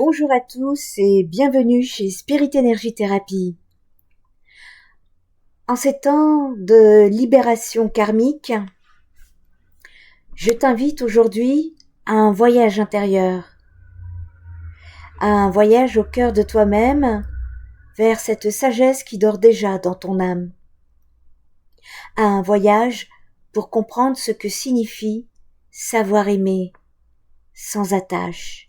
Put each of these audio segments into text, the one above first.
Bonjour à tous et bienvenue chez Spirit Energy Therapy. En ces temps de libération karmique, je t'invite aujourd'hui à un voyage intérieur, à un voyage au cœur de toi-même, vers cette sagesse qui dort déjà dans ton âme, à un voyage pour comprendre ce que signifie savoir aimer sans attache.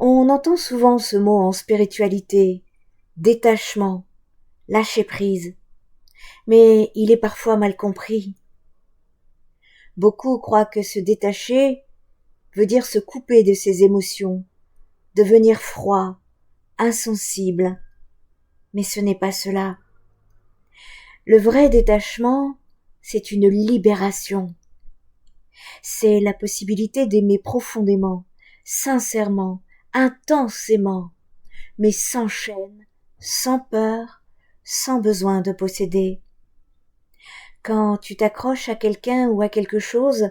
On entend souvent ce mot en spiritualité, détachement, lâcher prise, mais il est parfois mal compris. Beaucoup croient que se détacher veut dire se couper de ses émotions, devenir froid, insensible, mais ce n'est pas cela. Le vrai détachement, c'est une libération. C'est la possibilité d'aimer profondément, sincèrement, intensément, mais sans chaîne, sans peur, sans besoin de posséder. Quand tu t'accroches à quelqu'un ou à quelque chose,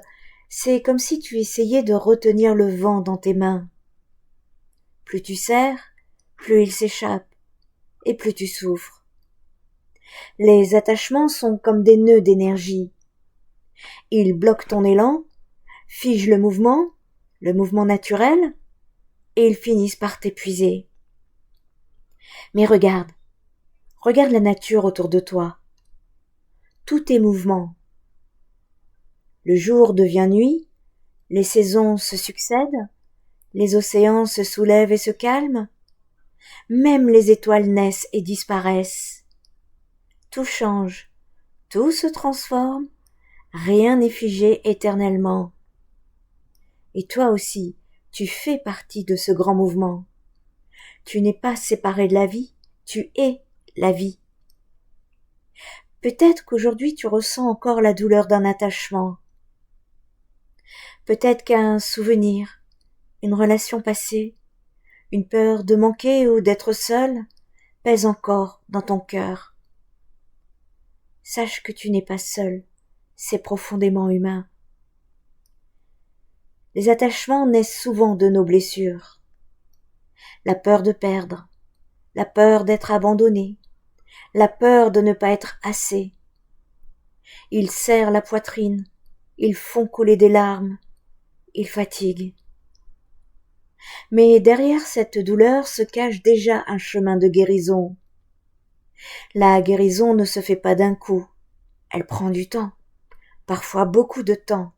c'est comme si tu essayais de retenir le vent dans tes mains. Plus tu serres, plus il s'échappe, et plus tu souffres. Les attachements sont comme des nœuds d'énergie. Ils bloquent ton élan, figent le mouvement naturel, et ils finissent par t'épuiser. Mais regarde la nature autour de toi. Tout est mouvement. Le jour devient nuit, les saisons se succèdent, les océans se soulèvent et se calment, même les étoiles naissent et disparaissent. Tout change, tout se transforme, rien n'est figé éternellement. Et toi aussi, tu fais partie de ce grand mouvement. Tu n'es pas séparé de la vie, tu es la vie. Peut-être qu'aujourd'hui tu ressens encore la douleur d'un attachement. Peut-être qu'un souvenir, une relation passée, une peur de manquer ou d'être seul pèse encore dans ton cœur. Sache que tu n'es pas seul, c'est profondément humain. Les attachements naissent souvent de nos blessures. La peur de perdre, la peur d'être abandonné, la peur de ne pas être assez. Ils serrent la poitrine, ils font couler des larmes, ils fatiguent. Mais derrière cette douleur se cache déjà un chemin de guérison. La guérison ne se fait pas d'un coup, elle prend du temps, parfois beaucoup de temps.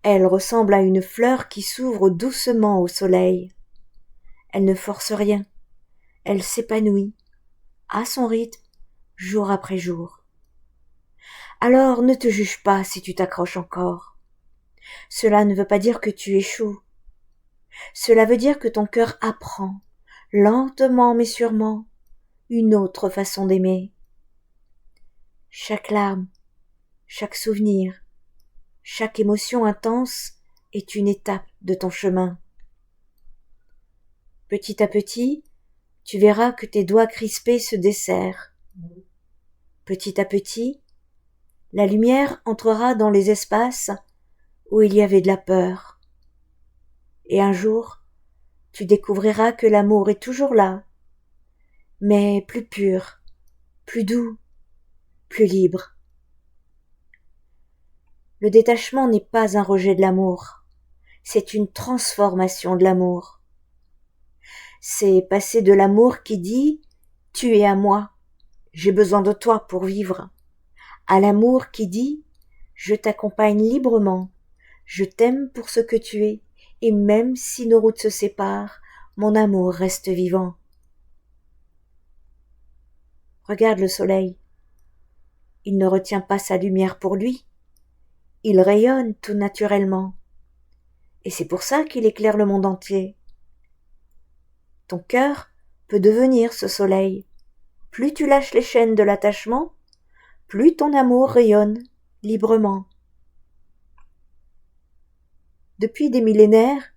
Elle ressemble à une fleur qui s'ouvre doucement au soleil. Elle ne force rien, elle s'épanouit, à son rythme, jour après jour. Alors ne te juge pas si tu t'accroches encore. Cela ne veut pas dire que tu échoues. Cela veut dire que ton cœur apprend, lentement mais sûrement, une autre façon d'aimer. Chaque larme, chaque souvenir, chaque émotion intense est une étape de ton chemin. Petit à petit, tu verras que tes doigts crispés se desserrent. Petit à petit, la lumière entrera dans les espaces où il y avait de la peur. Et un jour, tu découvriras que l'amour est toujours là, mais plus pur, plus doux, plus libre. Le détachement n'est pas un rejet de l'amour, c'est une transformation de l'amour. C'est passer de l'amour qui dit « tu es à moi, j'ai besoin de toi pour vivre » à l'amour qui dit « je t'accompagne librement, je t'aime pour ce que tu es et même si nos routes se séparent, mon amour reste vivant. » Regarde le soleil. Il ne retient pas sa lumière pour lui. Il rayonne tout naturellement. Et c'est pour ça qu'il éclaire le monde entier. Ton cœur peut devenir ce soleil. Plus tu lâches les chaînes de l'attachement, plus ton amour rayonne librement. Depuis des millénaires,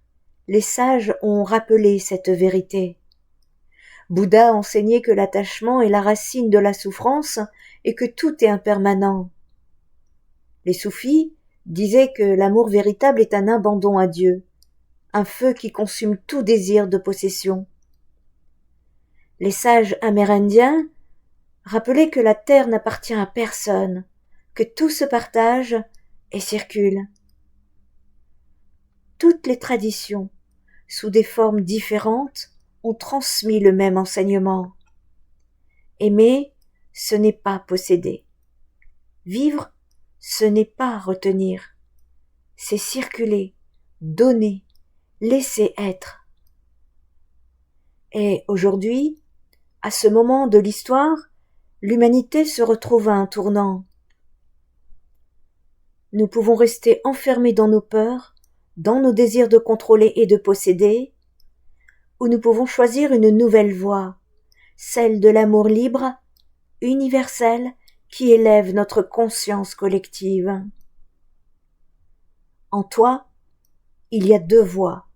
les sages ont rappelé cette vérité. Bouddha enseignait que l'attachement est la racine de la souffrance et que tout est impermanent. Les soufis disaient que l'amour véritable est un abandon à Dieu, un feu qui consume tout désir de possession. Les sages amérindiens rappelaient que la terre n'appartient à personne, que tout se partage et circule. Toutes les traditions, sous des formes différentes, ont transmis le même enseignement. Aimer, ce n'est pas posséder. Vivre, ce n'est pas retenir. C'est circuler, donner, laisser être. Et aujourd'hui, à ce moment de l'histoire, l'humanité se retrouve à un tournant. Nous pouvons rester enfermés dans nos peurs, dans nos désirs de contrôler et de posséder, ou nous pouvons choisir une nouvelle voie, celle de l'amour libre, universel, qui élève notre conscience collective. En toi, il y a deux voies,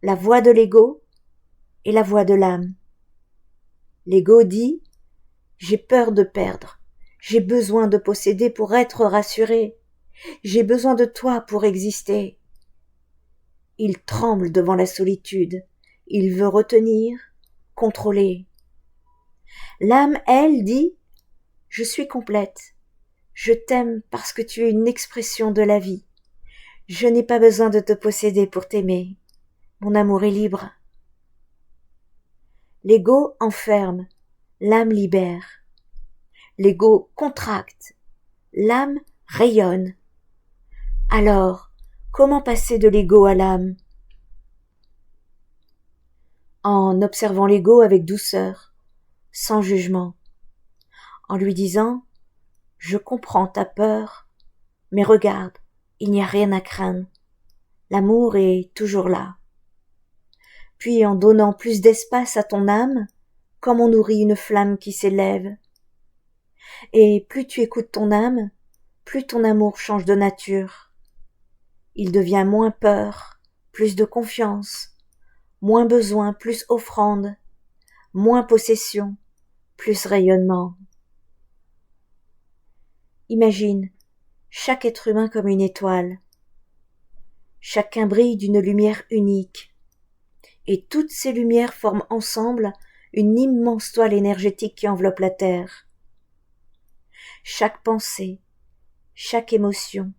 la voie de l'ego et la voie de l'âme. L'ego dit « J'ai peur de perdre, j'ai besoin de posséder pour être rassuré, j'ai besoin de toi pour exister. » Il tremble devant la solitude, il veut retenir, contrôler. L'âme, elle, dit « Je suis complète, je t'aime parce que tu es une expression de la vie. Je n'ai pas besoin de te posséder pour t'aimer. Mon amour est libre. » L'ego enferme, l'âme libère. L'ego contracte, l'âme rayonne. Alors, comment passer de l'ego à l'âme? En observant l'ego avec douceur, sans jugement, en lui disant « Je comprends ta peur, mais regarde, il n'y a rien à craindre. L'amour est toujours là. » Puis en donnant plus d'espace à ton âme, comme on nourrit une flamme qui s'élève. Et plus tu écoutes ton âme, plus ton amour change de nature. Il devient moins peur, plus de confiance, moins besoin, plus offrande, moins possession, plus rayonnement. Imagine chaque être humain comme une étoile. Chacun brille d'une lumière unique. Et toutes ces lumières forment ensemble une immense toile énergétique qui enveloppe la Terre. Chaque pensée, chaque émotion,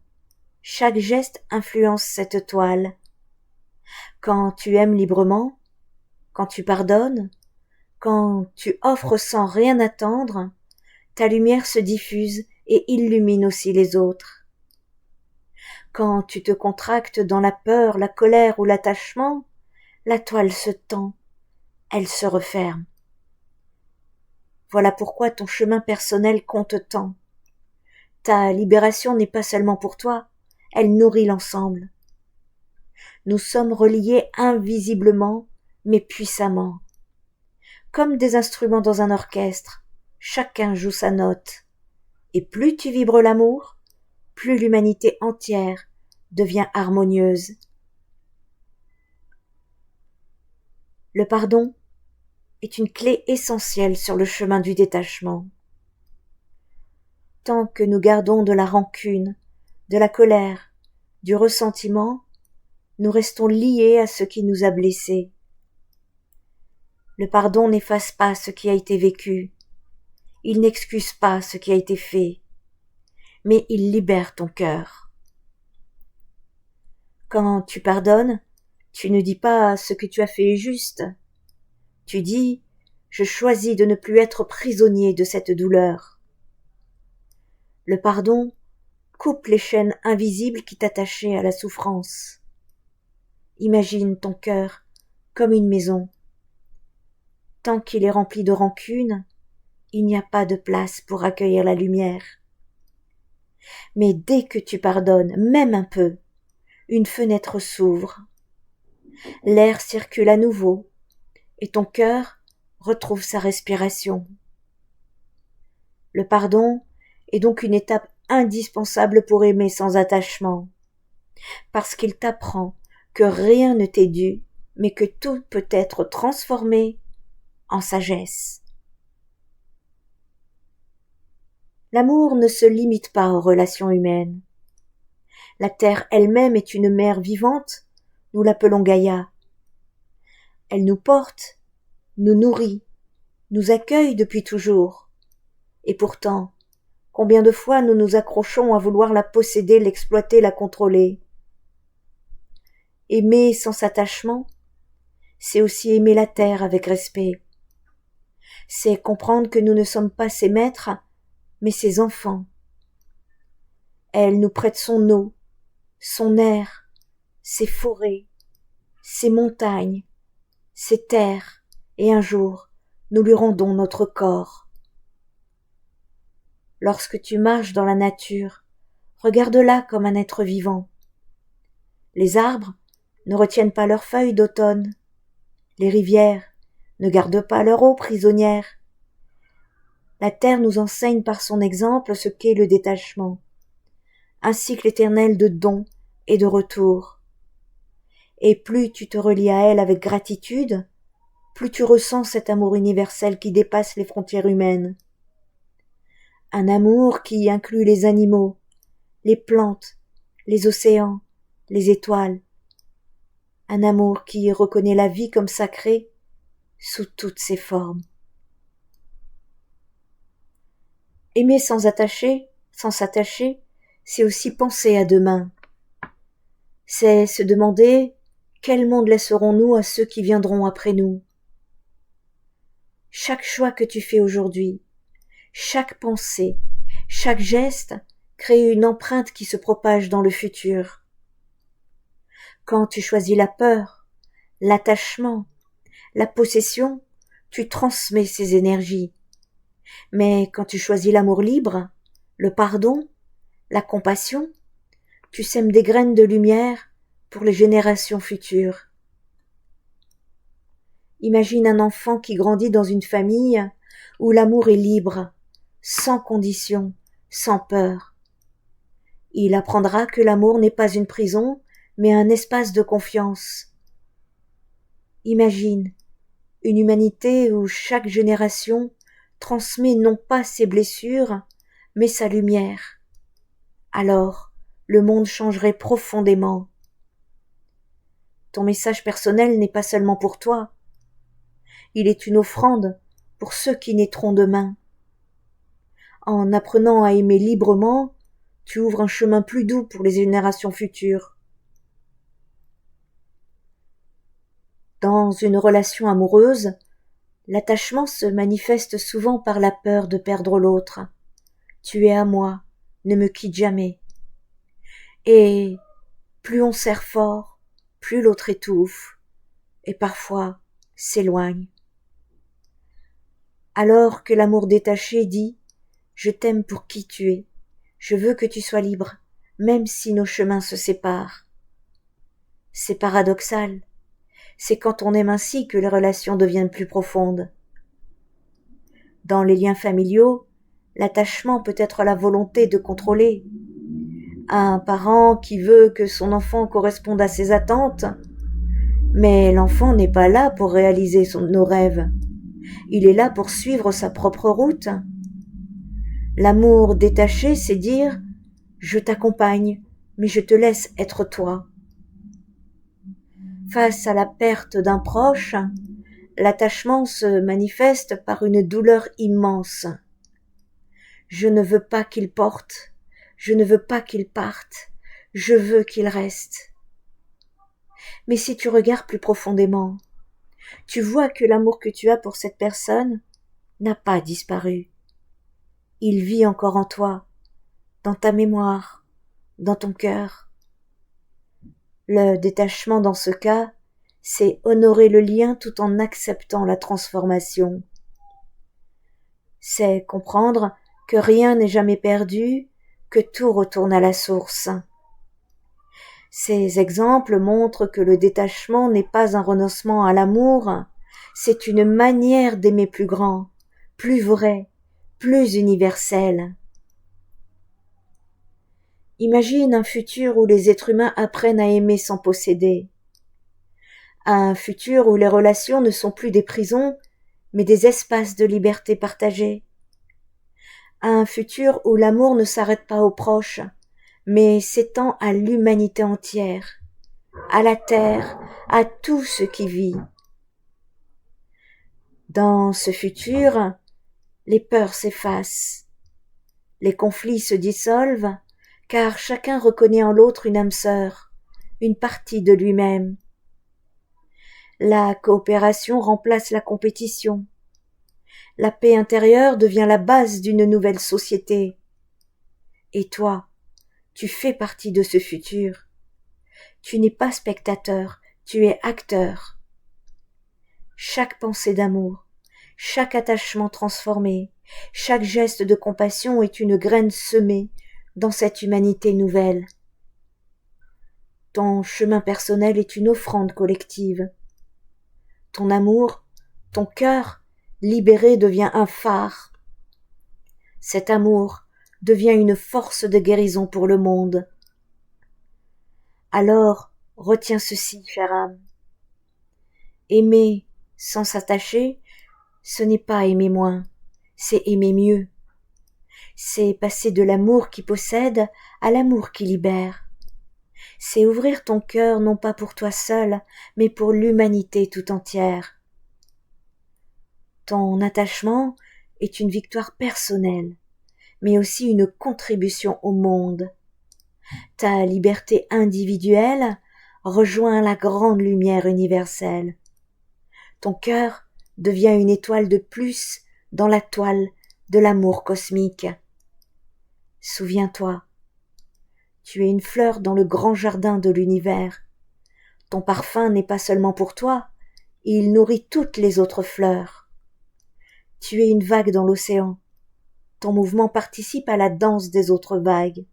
chaque geste influence cette toile. Quand tu aimes librement, quand tu pardonnes, quand tu offres sans rien attendre, ta lumière se diffuse et illumine aussi les autres. Quand tu te contractes dans la peur, la colère ou l'attachement, la toile se tend, elle se referme. Voilà pourquoi ton chemin personnel compte tant. Ta libération n'est pas seulement pour toi, elle nourrit l'ensemble. Nous sommes reliés invisiblement, mais puissamment. Comme des instruments dans un orchestre, chacun joue sa note. Et plus tu vibres l'amour, plus l'humanité entière devient harmonieuse. Le pardon est une clé essentielle sur le chemin du détachement. Tant que nous gardons de la rancune, de la colère, du ressentiment, nous restons liés à ce qui nous a blessés. Le pardon n'efface pas ce qui a été vécu, il n'excuse pas ce qui a été fait, mais il libère ton cœur. Quand tu pardonnes, tu ne dis pas ce que tu as fait est juste. Tu dis « Je choisis de ne plus être prisonnier de cette douleur ». Le pardon coupe les chaînes invisibles qui t'attachaient à la souffrance. Imagine ton cœur comme une maison. Tant qu'il est rempli de rancune, il n'y a pas de place pour accueillir la lumière. Mais dès que tu pardonnes, même un peu, une fenêtre s'ouvre. L'air circule à nouveau et ton cœur retrouve sa respiration. Le pardon est donc une étape indispensable pour aimer sans attachement, parce qu'il t'apprend que rien ne t'est dû, mais que tout peut être transformé en sagesse. L'amour ne se limite pas aux relations humaines. La terre elle-même est une mère vivante nous l'appelons Gaïa. Elle nous porte, nous nourrit, nous accueille depuis toujours. Et pourtant, combien de fois nous nous accrochons à vouloir la posséder, l'exploiter, la contrôler. Aimer sans attachement, c'est aussi aimer la terre avec respect. C'est comprendre que nous ne sommes pas ses maîtres, mais ses enfants. Elle nous prête son eau, son air, ses forêts, ses montagnes, ses terres, et un jour, nous lui rendons notre corps. Lorsque tu marches dans la nature, regarde-la comme un être vivant. Les arbres ne retiennent pas leurs feuilles d'automne. Les rivières ne gardent pas leur eau prisonnière. La terre nous enseigne par son exemple ce qu'est le détachement, un cycle éternel de dons et de retours. Et plus tu te relis à elle avec gratitude, plus tu ressens cet amour universel qui dépasse les frontières humaines. Un amour qui inclut les animaux, les plantes, les océans, les étoiles. Un amour qui reconnaît la vie comme sacrée sous toutes ses formes. Aimer sans s'attacher, c'est aussi penser à demain. C'est se demander quel monde laisserons-nous à ceux qui viendront après nous. Chaque choix que tu fais aujourd'hui, chaque pensée, chaque geste crée une empreinte qui se propage dans le futur. Quand tu choisis la peur, l'attachement, la possession, tu transmets ces énergies. Mais quand tu choisis l'amour libre, le pardon, la compassion, tu sèmes des graines de lumière pour les générations futures. Imagine un enfant qui grandit dans une famille où l'amour est libre, sans condition, sans peur. Il apprendra que l'amour n'est pas une prison, mais un espace de confiance. Imagine une humanité où chaque génération transmet non pas ses blessures, mais sa lumière. Alors, le monde changerait profondément. Ton message personnel n'est pas seulement pour toi. Il est une offrande pour ceux qui naîtront demain. En apprenant à aimer librement, tu ouvres un chemin plus doux pour les générations futures. Dans une relation amoureuse, l'attachement se manifeste souvent par la peur de perdre l'autre. Tu es à moi, ne me quitte jamais. Et plus on serre fort, plus l'autre étouffe, et parfois s'éloigne. Alors que l'amour détaché dit « Je t'aime pour qui tu es, je veux que tu sois libre, même si nos chemins se séparent ». C'est paradoxal, c'est quand on aime ainsi que les relations deviennent plus profondes. Dans les liens familiaux, l'attachement peut être la volonté de contrôler. Un parent qui veut que son enfant corresponde à ses attentes, mais l'enfant n'est pas là pour réaliser nos rêves. Il est là pour suivre sa propre route. L'amour détaché, c'est dire « Je t'accompagne, mais je te laisse être toi ». Face à la perte d'un proche, l'attachement se manifeste par une douleur immense. Je ne veux pas qu'il porte, je ne veux pas qu'il parte, je veux qu'il reste. Mais si tu regardes plus profondément, tu vois que l'amour que tu as pour cette personne n'a pas disparu. Il vit encore en toi, dans ta mémoire, dans ton cœur. Le détachement dans ce cas, c'est honorer le lien tout en acceptant la transformation. C'est comprendre que rien n'est jamais perdu, que tout retourne à la source. Ces exemples montrent que le détachement n'est pas un renoncement à l'amour, c'est une manière d'aimer plus grand, plus vrai, plus universel. Imagine un futur où les êtres humains apprennent à aimer sans posséder. Un futur où les relations ne sont plus des prisons, mais des espaces de liberté partagés. Un futur où l'amour ne s'arrête pas aux proches, mais s'étend à l'humanité entière. à la terre, à tout ce qui vit. Dans ce futur, les peurs s'effacent, les conflits se dissolvent, car chacun reconnaît en l'autre une âme sœur, une partie de lui-même. La coopération remplace la compétition. La paix intérieure devient la base d'une nouvelle société. Et toi, tu fais partie de ce futur. Tu n'es pas spectateur, tu es acteur. Chaque pensée d'amour, chaque attachement transformé, chaque geste de compassion est une graine semée dans cette humanité nouvelle. Ton chemin personnel est une offrande collective. Ton amour, ton cœur, libéré devient un phare. Cet amour devient une force de guérison pour le monde. Alors, retiens ceci, chère âme. Aimer sans s'attacher, ce n'est pas aimer moins, c'est aimer mieux. C'est passer de l'amour qui possède à l'amour qui libère. C'est ouvrir ton cœur non pas pour toi seul, mais pour l'humanité tout entière. Ton attachement est une victoire personnelle, mais aussi une contribution au monde. Ta liberté individuelle rejoint la grande lumière universelle. Ton cœur devient une étoile de plus dans la toile de l'amour cosmique. Souviens-toi, tu es une fleur dans le grand jardin de l'univers. Ton parfum n'est pas seulement pour toi, il nourrit toutes les autres fleurs. Tu es une vague dans l'océan. Ton mouvement participe à la danse des autres vagues.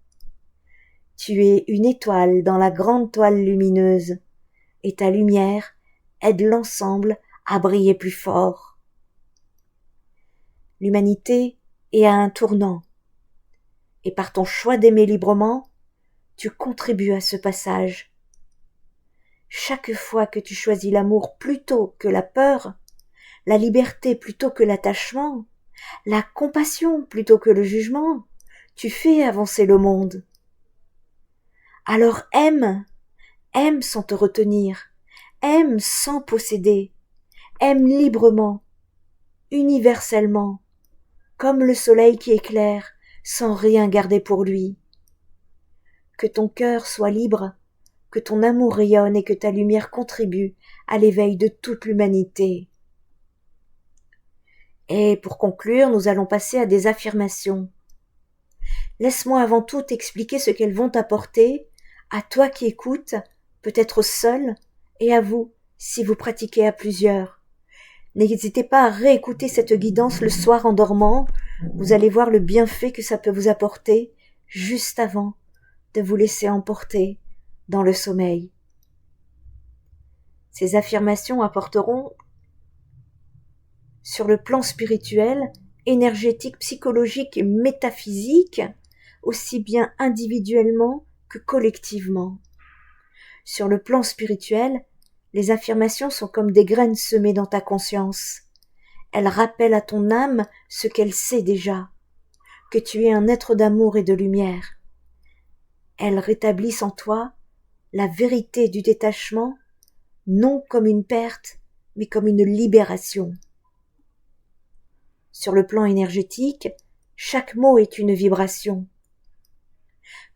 Tu es une étoile dans la grande toile lumineuse, et ta lumière aide l'ensemble à briller plus fort. L'humanité est à un tournant, et par ton choix d'aimer librement, tu contribues à ce passage. Chaque fois que tu choisis l'amour plutôt que la peur, la liberté plutôt que l'attachement, la compassion plutôt que le jugement, tu fais avancer le monde. Alors aime sans te retenir, aime sans posséder, aime librement, universellement, comme le soleil qui éclaire sans rien garder pour lui. Que ton cœur soit libre, que ton amour rayonne et que ta lumière contribue à l'éveil de toute l'humanité. Et pour conclure, nous allons passer à des affirmations. Laisse-moi avant tout t'expliquer ce qu'elles vont t'apporter, à toi qui écoutes, peut-être seul, et à vous, si vous pratiquez à plusieurs. N'hésitez pas à réécouter cette guidance le soir en dormant, vous allez voir le bienfait que ça peut vous apporter juste avant de vous laisser emporter dans le sommeil. Ces affirmations apporteront, sur le plan spirituel, énergétique, psychologique et métaphysique, aussi bien individuellement que collectivement. Sur le plan spirituel, les affirmations sont comme des graines semées dans ta conscience. Elles rappellent à ton âme ce qu'elle sait déjà, que tu es un être d'amour et de lumière. Elles rétablissent en toi la vérité du détachement, non comme une perte, mais comme une libération. Sur le plan énergétique, chaque mot est une vibration.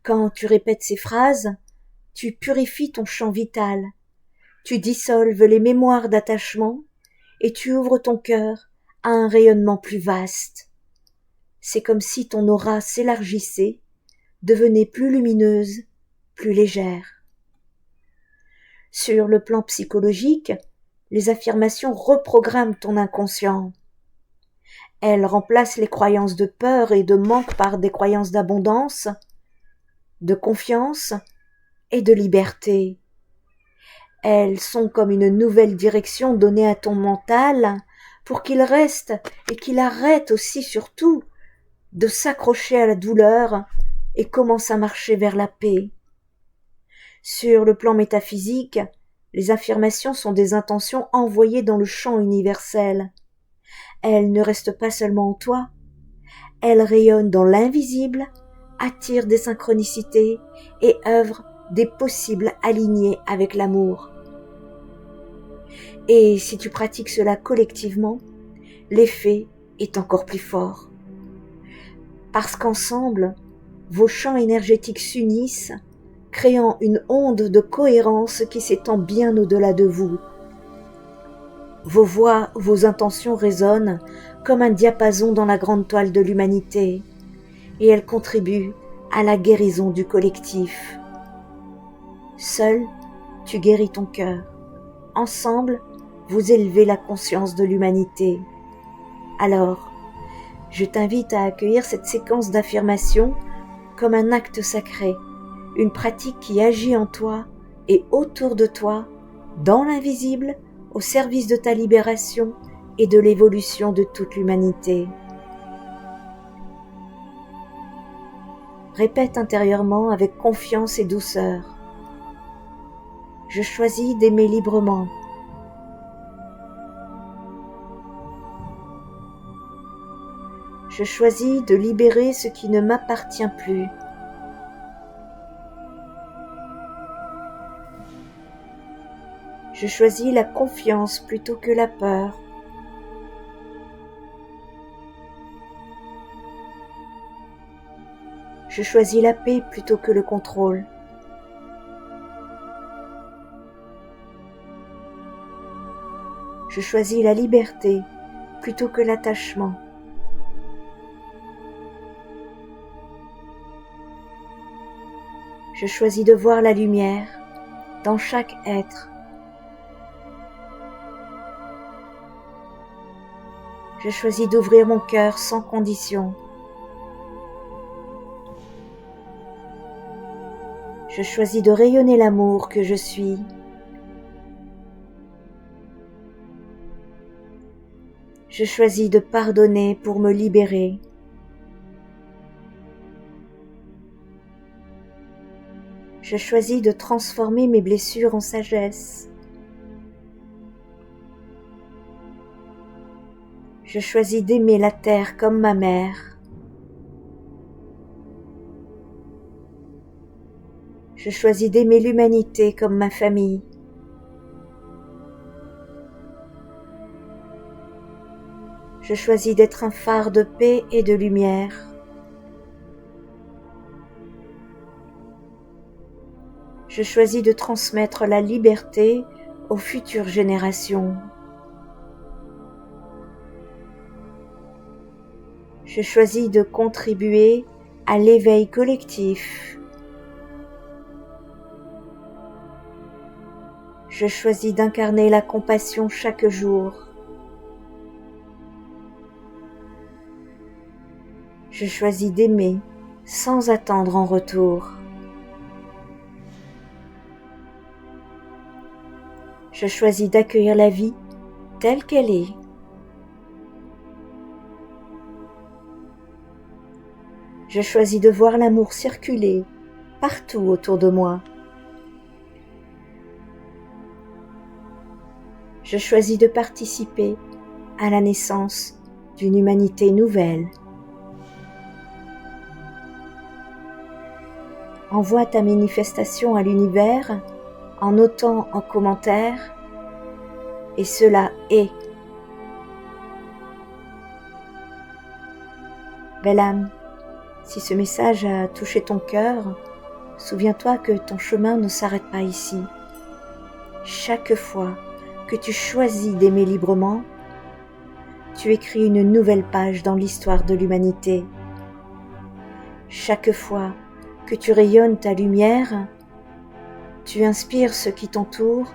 Quand tu répètes ces phrases, tu purifies ton champ vital, tu dissolves les mémoires d'attachement et tu ouvres ton cœur à un rayonnement plus vaste. C'est comme si ton aura s'élargissait, devenait plus lumineuse, plus légère. Sur le plan psychologique, les affirmations reprogramment ton inconscient. Elles remplacent les croyances de peur et de manque par des croyances d'abondance, de confiance et de liberté. Elles sont comme une nouvelle direction donnée à ton mental pour qu'il reste et qu'il arrête aussi surtout de s'accrocher à la douleur et commence à marcher vers la paix. Sur le plan métaphysique, les affirmations sont des intentions envoyées dans le champ universel. Elles ne restent pas seulement en toi, elles rayonnent dans l'invisible, attirent des synchronicités et œuvrent des possibles alignés avec l'amour. Et si tu pratiques cela collectivement, l'effet est encore plus fort. Parce qu'ensemble, vos champs énergétiques s'unissent, créant une onde de cohérence qui s'étend bien au-delà de vous. Vos voix, vos intentions résonnent comme un diapason dans la grande toile de l'humanité, et elles contribuent à la guérison du collectif. Seul, tu guéris ton cœur. Ensemble, vous élevez la conscience de l'humanité. Alors, je t'invite à accueillir cette séquence d'affirmations comme un acte sacré, une pratique qui agit en toi et autour de toi, dans l'invisible, au service de ta libération et de l'évolution de toute l'humanité. Répète intérieurement avec confiance et douceur. Je choisis d'aimer librement. Je choisis de libérer ce qui ne m'appartient plus. Je choisis la confiance plutôt que la peur. Je choisis la paix plutôt que le contrôle. Je choisis la liberté plutôt que l'attachement. Je choisis de voir la lumière dans chaque être. Je choisis d'ouvrir mon cœur sans condition. Je choisis de rayonner l'amour que je suis. Je choisis de pardonner pour me libérer. Je choisis de transformer mes blessures en sagesse. Je choisis d'aimer la terre comme ma mère. Je choisis d'aimer l'humanité comme ma famille. Je choisis d'être un phare de paix et de lumière. Je choisis de transmettre la liberté aux futures générations. Je choisis de contribuer à l'éveil collectif. Je choisis d'incarner la compassion chaque jour. Je choisis d'aimer sans attendre en retour. Je choisis d'accueillir la vie telle qu'elle est. Je choisis de voir l'amour circuler partout autour de moi. Je choisis de participer à la naissance d'une humanité nouvelle. Envoie ta manifestation à l'univers en notant en commentaire « Et cela est ». Belle âme, si ce message a touché ton cœur, souviens-toi que ton chemin ne s'arrête pas ici. Chaque fois que tu choisis d'aimer librement, tu écris une nouvelle page dans l'histoire de l'humanité. Chaque fois que tu rayonnes ta lumière, tu inspires ceux qui t'entourent,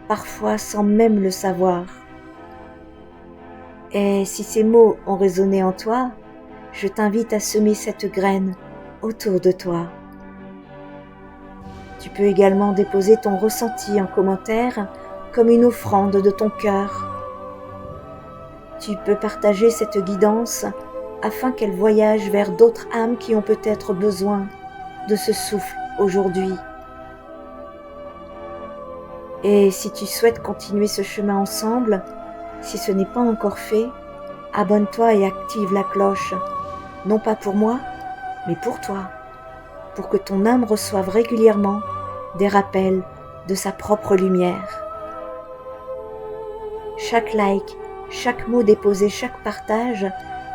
parfois sans même le savoir. Et si ces mots ont résonné en toi, je t'invite à semer cette graine autour de toi. Tu peux également déposer ton ressenti en commentaire comme une offrande de ton cœur. Tu peux partager cette guidance afin qu'elle voyage vers d'autres âmes qui ont peut-être besoin de ce souffle aujourd'hui. Et si tu souhaites continuer ce chemin ensemble, si ce n'est pas encore fait, abonne-toi et active la cloche, non pas pour moi, mais pour toi, pour que ton âme reçoive régulièrement des rappels de sa propre lumière. Chaque like, chaque mot déposé, chaque partage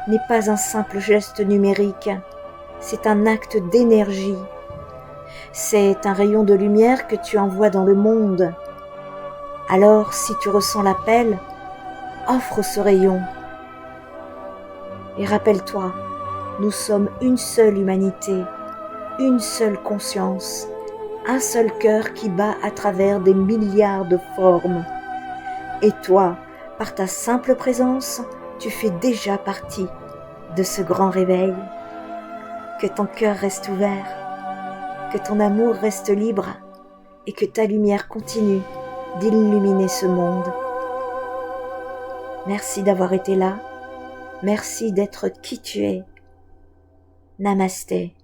n'est pas un simple geste numérique, c'est un acte d'énergie. C'est un rayon de lumière que tu envoies dans le monde. Alors, si tu ressens l'appel, offre ce rayon. Et rappelle-toi, nous sommes une seule humanité, une seule conscience, un seul cœur qui bat à travers des milliards de formes. Et toi, par ta simple présence, tu fais déjà partie de ce grand réveil. Que ton cœur reste ouvert, que ton amour reste libre et que ta lumière continue d'illuminer ce monde. Merci d'avoir été là. Merci d'être qui tu es. Namasté.